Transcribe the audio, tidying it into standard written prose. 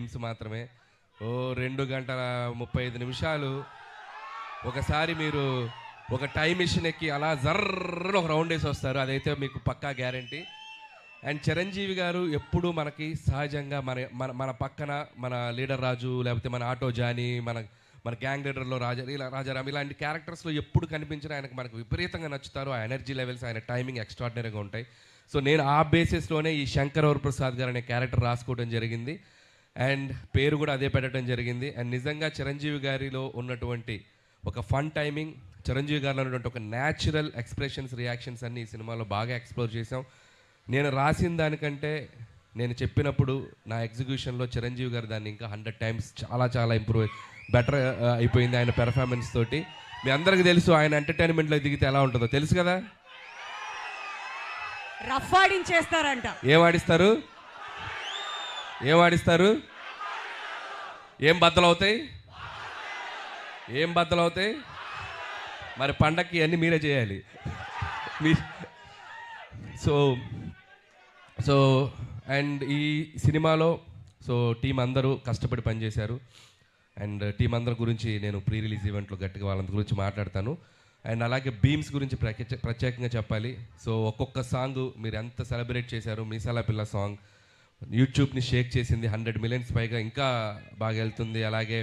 Memes మాత్రమే. ఓ 2 గంటల 35 నిమిషాలు ఒకసారి మీరు ఒక టైం మిషన్ ఎక్కి అలా జర్రని ఒక రౌండ్ వేసి వస్తారు. అదైతే మీకు పక్కా గ్యారంటీ. అండ్ చిరంజీవి గారు ఎప్పుడూ మనకి సహజంగా మన మన మన పక్కన మన లీడర్ రాజు, లేకపోతే మన ఆటో జానీ, మన గ్యాంగ్ లీడర్లో రాజారాం ఇలాంటి క్యారెక్టర్స్లో ఎప్పుడు కనిపించినా ఆయనకు మనకు విపరీతంగా నచ్చుతారు. ఆ ఎనర్జీ లెవెల్స్, ఆయన టైమింగ్ ఎక్స్ట్రాడినరీగా ఉంటాయి. సో నేను ఆ బేసిస్లోనే ఈ శంకర్ వరప్రసాద్ గారు అనే క్యారెక్టర్ రాసుకోవడం జరిగింది. అండ్ పేరు కూడా అదే పెట్టడం జరిగింది. అండ్ నిజంగా చిరంజీవి గారిలో ఉన్నటువంటి ఒక ఫన్ టైమింగ్, చిరంజీవి గారిలో ఉన్నటువంటి ఒక న్యాచురల్ ఎక్స్ప్రెషన్స్, రియాక్షన్స్ అన్ని ఈ సినిమాలో బాగా ఎక్స్ప్లోర్ చేసాం. నేను రాసిన దానికంటే నేను చెప్పినప్పుడు నా ఎగ్జిక్యూషన్లో చిరంజీవి గారు దాన్ని ఇంకా 100 times చాలా చాలా బెటర్ అయిపోయింది ఆయన పెర్ఫార్మెన్స్ తోటి. మీ అందరికీ తెలుసు ఆయన ఎంటర్టైన్మెంట్లో దిగితే ఎలా ఉంటుందో తెలుసు కదా. రఫ్ ఆడించేస్తారంట. ఏం ఆడిస్తారు? ఏం బద్దలవుతాయి? మరి పండక్కి అన్నీ మీరే చేయాలి. సో అండ్ ఈ సినిమాలో టీం అందరూ కష్టపడి పనిచేశారు. అండ్ టీం అందరి గురించి నేను ప్రీ రిలీజ్ ఈవెంట్లో గట్టిగా వాళ్ళందరి గురించి మాట్లాడతాను. అండ్ అలాగే బీమ్స్ గురించి ప్రత్యేకంగా చెప్పాలి. సో ఒక్కొక్క సాంగ్ మీరు ఎంత సెలబ్రేట్ చేశారు. మీసాల పిల్ల సాంగ్ యూట్యూబ్ని షేక్ చేసింది. 100 million పైగా ఇంకా బాగా వెళ్తుంది. అలాగే